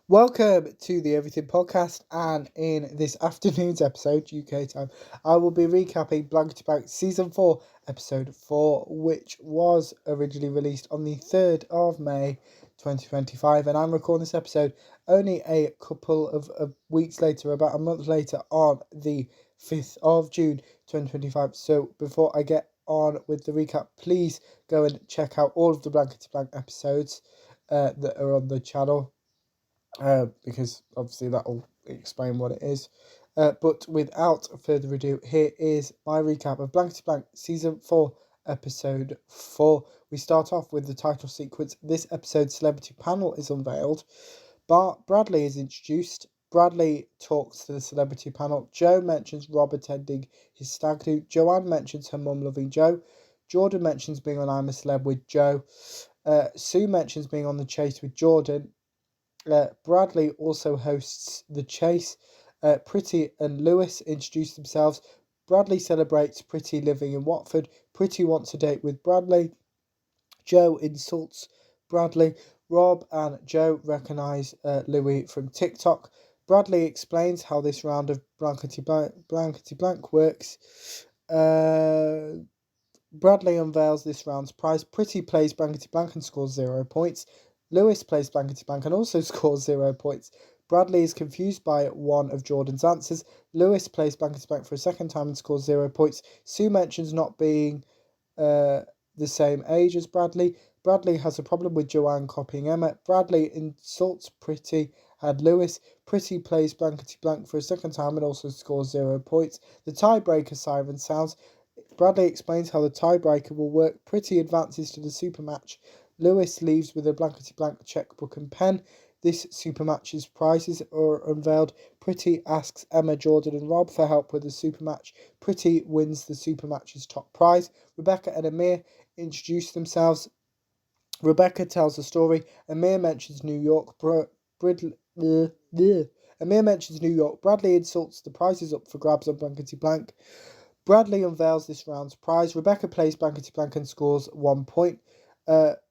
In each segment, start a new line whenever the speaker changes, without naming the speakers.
Welcome to the Everything Podcast, and in this afternoon's episode, UK time, I will be recapping Blankety Blank Season 4, Episode 4, which was originally released on the 3rd of May 2025, and I'm recording this episode only a couple of weeks later, about a month later, on the 5th of June 2025. So before I get on with the recap, please go and check out all of the Blankety Blank episodes that are on the channel. Because obviously that will explain what it is. But without further ado, here is my recap of Blankety Blank Season 4, Episode 4. We start off with the title sequence. This episode's celebrity panel is unveiled. Bradley is introduced. Bradley talks to the celebrity panel. Joe mentions Rob attending his stag do. Joanne mentions her mum loving Joe. Jordan mentions being on I'm a Celeb with Joe. Sue mentions being on The Chase with Jordan. Bradley also hosts The Chase. Pretty and Lewis introduce themselves. Bradley celebrates Pretty living in Watford. Pretty wants a date with Bradley. Joe insults Bradley. Rob and Joe recognise Louis from TikTok. Bradley explains how this round of Blankety Blank works. Bradley unveils this round's prize. Pretty plays Blankety Blank and scores 0 points. Lewis plays Blankety Blank and also scores 0 points. Bradley is confused by one of Jordan's answers. Lewis plays Blankety Blank for a second time and scores 0 points. Sue mentions not being the same age as Bradley. Bradley has a problem with Joanne copying Emma. Bradley insults Pretty and Lewis. Pretty plays Blankety Blank for a second time and also scores 0 points. The tiebreaker siren sounds. Bradley explains how the tiebreaker will work. Pretty advances to the super match. Lewis leaves with a Blankety Blank checkbook and pen. This super match's prizes are unveiled. Pretty asks Emma, Jordan and Rob for help with the super match. Pretty wins the super match's top prize. Rebecca and Amir introduce themselves. Rebecca tells a story. Amir mentions New York. Amir mentions New York. Bradley insults the prizes up for grabs on Blankety Blank. Bradley unveils this round's prize. Rebecca plays Blankety Blank and scores 1 point.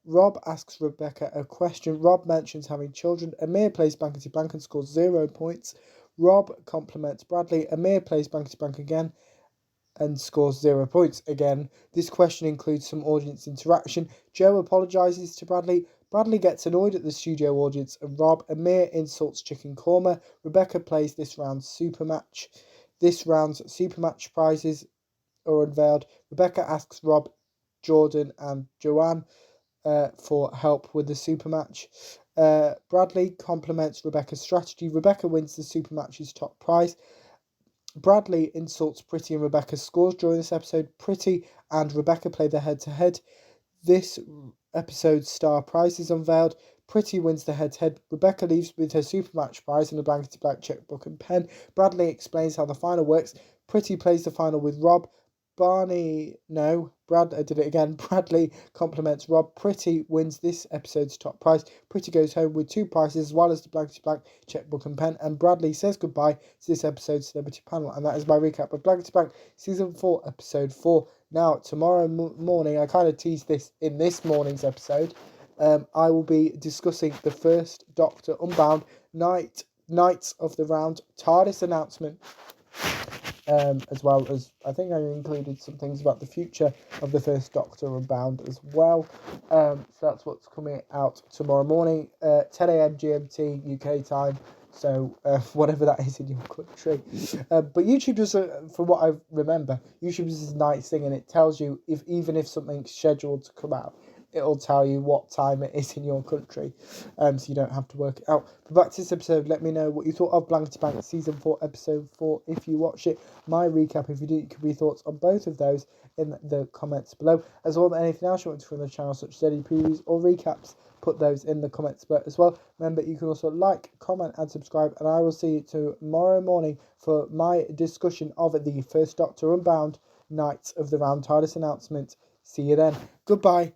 Rob asks Rebecca a question. Rob mentions having children. Amir plays Blankety Blank and scores 0 points. Rob compliments Bradley. Amir plays Blankety Blank again and scores 0 points again. This question includes some audience interaction. Joe apologises to Bradley. Bradley gets annoyed at the studio audience and Rob. Amir insults Chicken Korma. Rebecca plays this round's super match. This round's super match prizes are unveiled. Rebecca asks Rob, Jordan and Joanne for help with the super match. Bradley compliments Rebecca's strategy. Rebecca wins the super match's top prize. Bradley insults Pretty and Rebecca's scores during this episode. Pretty and Rebecca play the head-to-head. This episode's star prize is unveiled. Pretty wins the head-to-head. Rebecca leaves with her super match prize and a Blankety Blank checkbook and pen. Bradley explains how the final works. Pretty plays the final with Rob. Bradley compliments Rob. Pretty wins this episode's top prize. Pretty goes home with 2 prizes as well as the Blankety Blank checkbook and pen. And Bradley says goodbye to this episode's celebrity panel. And that is my recap of Blankety Blank Season 4, Episode 4. Now, tomorrow morning, I kind of teased this in this morning's episode. I will be discussing the first Doctor Unbound Knights of the Round TARDIS announcement. As well as I think I included some things about the future of the first Doctor Unbound as well. So that's what's coming out tomorrow morning, 10 a.m. GMT UK time. So whatever that is in your country. But YouTube just, from what I remember, YouTube is this nice thing, and it tells you even if something's scheduled to come out, it'll tell you what time it is in your country, so you don't have to work it out. But back to this episode, let me know what you thought of Blankety Blank Season 4, Episode 4, if you watch it. My recap, if you did, could be thoughts on both of those in the comments below. As well as anything else you want to from the channel, such as any previews or recaps, put those in the comments below as well. Remember, you can also like, comment and subscribe, and I will see you tomorrow morning for my discussion of the first Doctor Unbound Knights of the Round TARDIS announcement. See you then. Goodbye.